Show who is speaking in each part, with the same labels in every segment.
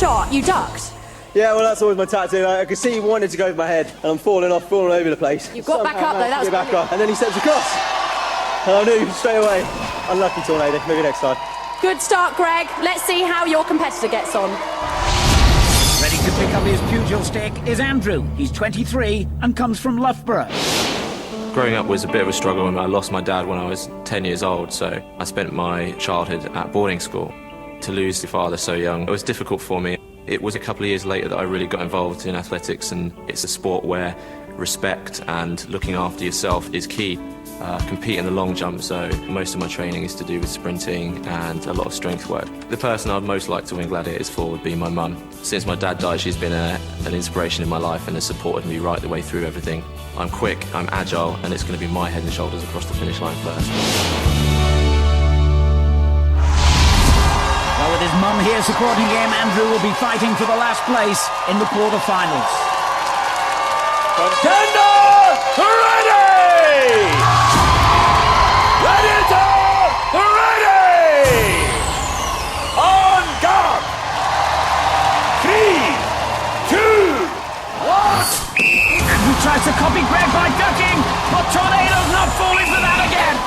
Speaker 1: shot, you ducked.
Speaker 2: Yeah, well, that's always my tactic. I could see he wanted to go for my head, and I'm falling over the place.
Speaker 1: You got back up, though. That was
Speaker 2: back up, and then he steps across. And I knew straight away. Unlucky tornado. Maybe next time.
Speaker 1: Good start, Greg. Let's see how your competitor gets on.
Speaker 3: Ready to pick up his pugil stick is Andrew. He's 23 and comes from Loughborough.
Speaker 4: Growing up was a bit of a struggle, and I lost my dad when I was 10 years old, so I spent my childhood at boarding school. To lose your father so young, it was difficult for me. It was a couple of years later that I really got involved in athletics, and it's a sport where respect and looking after yourself is key. Compete in the long jump, so most of my training is to do with sprinting and a lot of strength work. The person I'd most like to win Gladiators for would be my mum. Since my dad died, she's been an inspiration in my life and has supported me right the way through everything. I'm quick, I'm agile, and it's going to be my head and shoulders across the finish line first.
Speaker 3: Well, with his mum here supporting him, Andrew will be fighting for the last place in the quarter-finals.
Speaker 5: Contender ready! Gladiator ready! On guard! 3, 2, 1!
Speaker 3: Andrew tries to copy Greg by ducking, but Tornado's not falling for that again.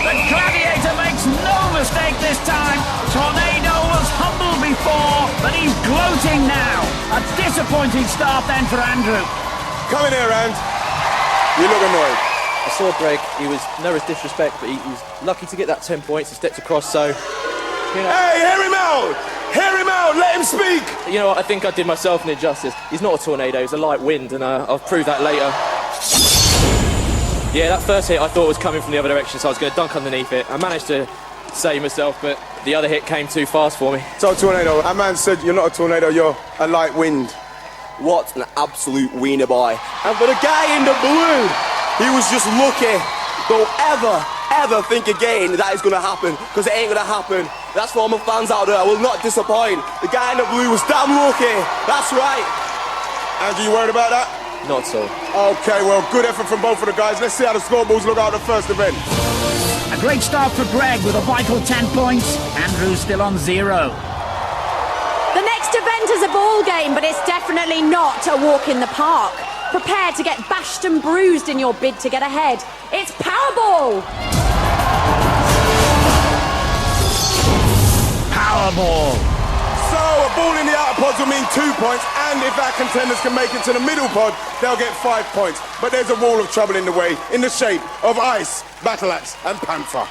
Speaker 3: The Gladiator makes no mistake this time. Tornado was humble before, but he's gloating now. A disappointing start then for Andrew.
Speaker 5: Come in here, Rand. You look annoyed.
Speaker 2: I saw Greg. He was no disrespect, but he was lucky to get that 10 points. He stepped across, so... You know.
Speaker 5: Hey, hear him out! Hear him out! Let him speak!
Speaker 2: You know what? I think I did myself an injustice. He's not a tornado. He's a light wind, and I'll prove that later. Yeah, that first hit I thought was coming from the other direction, so I was going to dunk underneath it. I managed to save myself, but the other hit came too fast for me.
Speaker 5: So, Tornado, a man said you're not a tornado, you're a light wind.
Speaker 6: What an absolute wiener boy. And for the guy in the blue, he was just lucky. Don't ever think again that is going to happen, because it ain't going to happen. That's for all my fans out there. I will not disappoint. The guy in the blue was damn lucky. That's right.
Speaker 5: Andrew, you worried about that?
Speaker 2: Not so.
Speaker 5: Okay, well, good effort from both of the guys. Let's see how the scoreboards look out the first event.
Speaker 3: A great start for Greg with a vital 10 points. Andrew's still on 0.
Speaker 1: The next event is a ball game, but it's definitely not a walk in the park. Prepare to get bashed and bruised in your bid to get ahead. It's Powerball!
Speaker 3: Powerball.
Speaker 5: So, a ball in the outer pods will mean 2 points, and if our contenders can make it to the middle pod, they'll get 5 points. But there's a wall of trouble in the way, in the shape of Ice, Battle Axe, and Panther.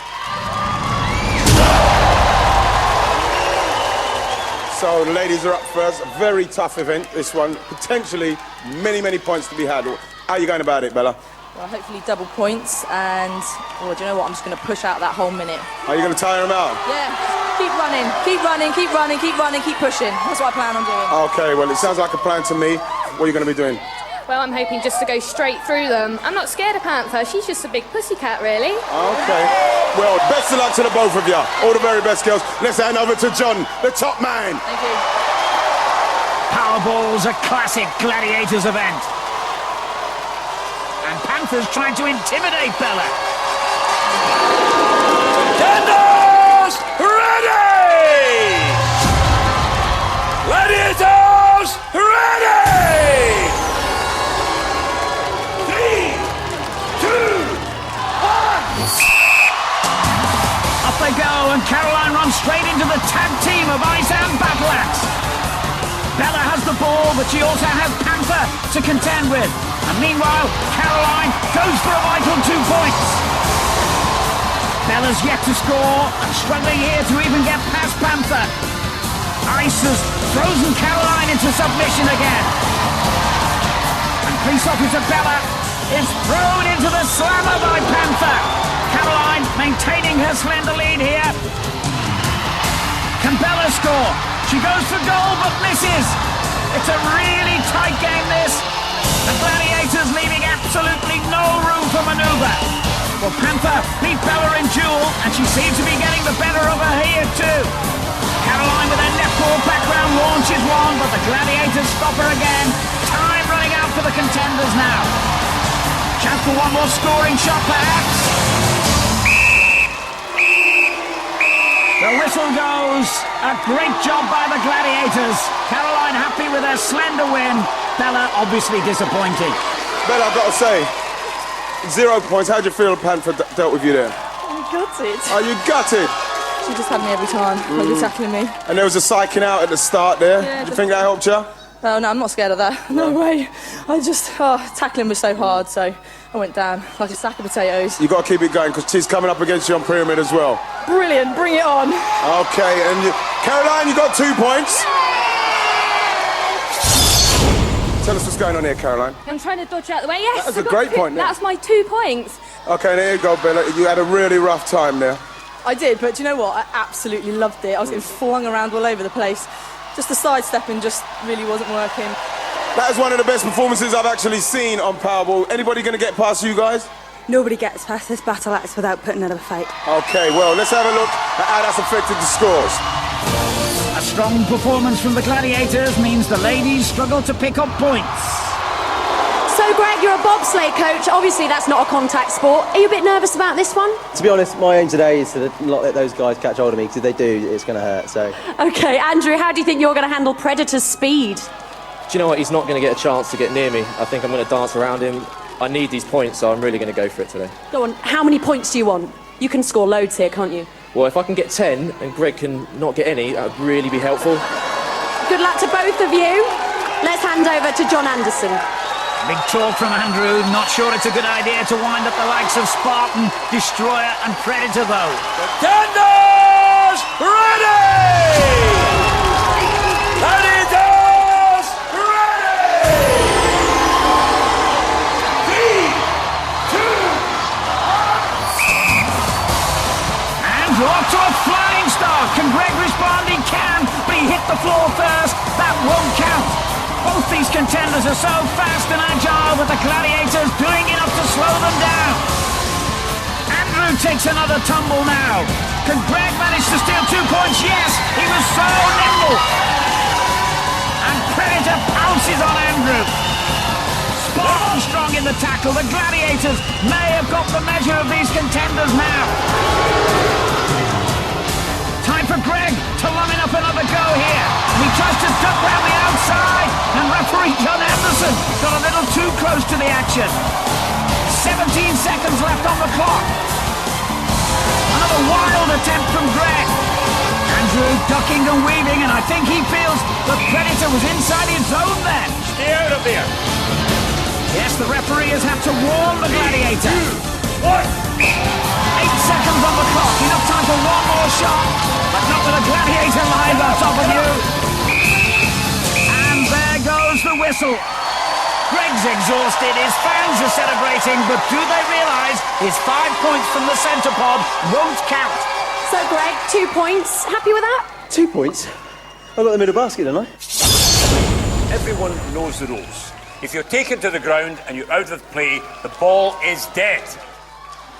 Speaker 5: So, the ladies are up first. A very tough event, this one. Potentially many points to be had. How are you going about it, Bella?
Speaker 7: Well, hopefully double points, and, do you know what? I'm just going to push out that whole minute.
Speaker 5: Are you going to tire them out?
Speaker 7: Yeah, keep running, keep pushing. That's what I plan on doing.
Speaker 5: Okay, well, it sounds like a plan to me. What are you going to be doing?
Speaker 8: Well, I'm hoping just to go straight through them. I'm not scared of Panther. She's just a big pussycat, really.
Speaker 5: Okay. Well, best of luck to the both of you. All the very best, girls. Let's hand over to John, the top man.
Speaker 7: Thank you.
Speaker 3: Powerball's a classic Gladiators event. And Panther's trying to intimidate Bella.
Speaker 5: Contenders ready! Gladiators ready! 3, 2, 1!
Speaker 3: Up they go, and Caroline runs straight into the tag team of Ice and Battle Axe. Bella has the ball, but she also has Panther to contend with. And meanwhile, Caroline goes for a vital 2 points. Bella's yet to score, and struggling here to even get past Panther. Ice has frozen Caroline into submission again. And police officer Bella is thrown into the slammer by Panther. Caroline maintaining her slender lead here. Can Bella score? She goes for goal but misses. It's a really tight game, this. The Gladiators leaving absolutely no room for manoeuvre. Well, Panther beat Bella in duel, and she seems to be getting the better of her here too. Caroline with her netball background launches one, but the Gladiators stop her again. Time running out for the contenders now. Chance for one more scoring shot, perhaps. The whistle goes. A great job by the Gladiators. Gladiators. Caroline happy with her slender win. Bella obviously disappointed.
Speaker 5: Bella, I've got to say, 0 points. How'd you feel Panther dealt with you there?
Speaker 7: I'm gutted.
Speaker 5: Are you gutted?
Speaker 7: She just had me every time, like tackling me.
Speaker 5: And there was a psyching out at the start there.
Speaker 7: Yeah,
Speaker 5: Do you think that helped you?
Speaker 7: Oh, no, I'm not scared of that. No way. Tackling was so hard, so I went down like a sack of potatoes.
Speaker 5: You got to keep it going because she's coming up against you on pyramid as well.
Speaker 7: Brilliant, bring it on.
Speaker 5: Okay, and Caroline, you got 2 points. Tell us what's going on here, Caroline.
Speaker 8: I'm trying to dodge out the way. Yes,
Speaker 5: That was a great point there.
Speaker 8: That's my 2 points.
Speaker 5: Okay, there you go, Bella. You had a really rough time there.
Speaker 7: I did, but do you know what? I absolutely loved it. I was getting flung around all over the place. Just the sidestepping just really wasn't working.
Speaker 5: That is one of the best performances I've actually seen on Powerball. Anybody going to get past you guys?
Speaker 9: Nobody gets past this battle axe without putting it up a fight.
Speaker 5: Okay, well, let's have a look at how that's affected the scores.
Speaker 3: A strong performance from the Gladiators means the ladies struggle to pick up points.
Speaker 1: So, Greg, you're a bobsleigh coach. Obviously, that's not a contact sport. Are you a bit nervous about this one?
Speaker 10: To be honest, my aim today is to not let those guys catch hold of me, because if they do, it's going to hurt. So.
Speaker 1: Okay, Andrew, how do you think you're going to handle Predator's speed?
Speaker 2: Do you know what? He's not going to get a chance to get near me. I think I'm going to dance around him. I need these points, so I'm really going to go for it today.
Speaker 1: Go on, how many points do you want? You can score loads here, can't you?
Speaker 2: Well, if I can get 10 and Greg can not get any, that would really be helpful.
Speaker 1: Good luck to both of you. Let's hand over to John Anderson.
Speaker 3: Big talk from Andrew. Not sure it's a good idea to wind up the likes of Spartan, Destroyer and Predator, though.
Speaker 11: Contenders ready! Gladiators ready! 3, 2, 1.
Speaker 3: And off to a flying start. Can Greg respond? He can, but he hit the floor first. That won't count. Both these contenders are so fast and agile, but the Gladiators doing enough to slow them down. Andrew takes another tumble now. Can Greg manage to steal 2 points? Yes, he was so nimble. And Predator pounces on Andrew. Spartan strong in the tackle. The Gladiators may have got the measure of these contenders now. Time for Greg to line up another go here. He tries to duck round the outside, and referee John Anderson got a little too close to the action. 17 seconds left on the clock. Another wild attempt from Greg. Andrew ducking and weaving, and I think he feels the Predator was inside his zone then.
Speaker 11: Stay out of there.
Speaker 3: Yes, the referee has had to warn the Gladiator.
Speaker 11: 2, 1.
Speaker 3: 8 seconds on the clock. Enough time for one more shot, but not with a Gladiator live on top of you. And there goes the whistle. Greg's exhausted, his fans are celebrating, but do they realise his 5 points from the centre pod won't count?
Speaker 1: So, Greg, 2 points. Happy with that?
Speaker 10: 2 points? I got the middle basket, didn't I?
Speaker 11: Everyone knows the rules. If you're taken to the ground and you're out of play, the ball is dead.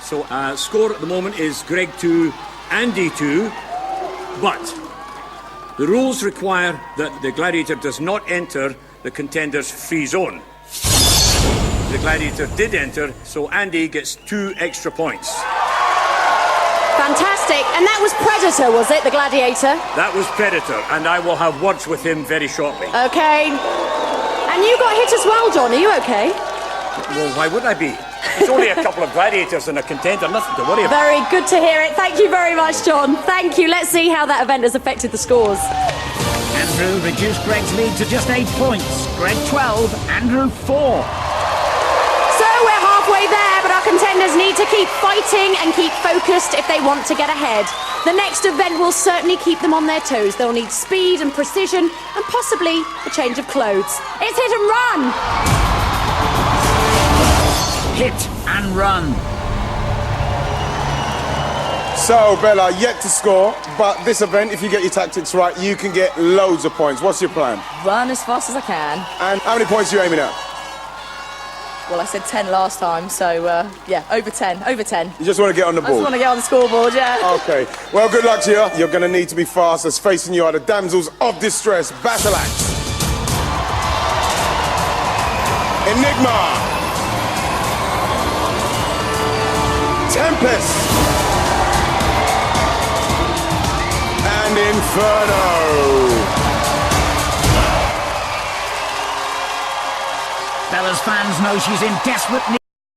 Speaker 11: So, score at the moment is Greg 2, Andy 2, but the rules require that the Gladiator does not enter the contender's free zone. The Gladiator did enter, so Andy gets 2 extra points.
Speaker 1: Fantastic. And that was Predator, was it, the Gladiator?
Speaker 11: That was Predator, and I will have words with him very shortly.
Speaker 1: Okay. And you got hit as well, John. Are you okay?
Speaker 11: Well, why would I be? It's only a couple of Gladiators and a contender, nothing to worry about.
Speaker 1: Very good to hear it. Thank you very much, John. Thank you. Let's see how that event has affected the scores.
Speaker 3: Andrew reduced Greg's lead to just 8 points. Greg 12, Andrew 4.
Speaker 1: So we're halfway there, but our contenders need to keep fighting and keep focused if they want to get ahead. The next event will certainly keep them on their toes. They'll need speed and precision and possibly a change of clothes. It's hit and run!
Speaker 3: Hit and run.
Speaker 5: So, Bella, yet to score, but this event, if you get your tactics right, you can get loads of points. What's your plan?
Speaker 7: Run as fast as I can.
Speaker 5: And how many points are you aiming at?
Speaker 7: Well, I said 10 last time, so yeah, over 10, over 10.
Speaker 5: You just want to get on the
Speaker 7: I just
Speaker 5: board?
Speaker 7: want to get on the scoreboard, yeah.
Speaker 5: Okay. Well, good luck to you. You're going to need to be fast, as facing you are the damsels of distress, Battle Axe, Enigma, Tempest, and Inferno.
Speaker 3: Bella's fans know she's in desperate need.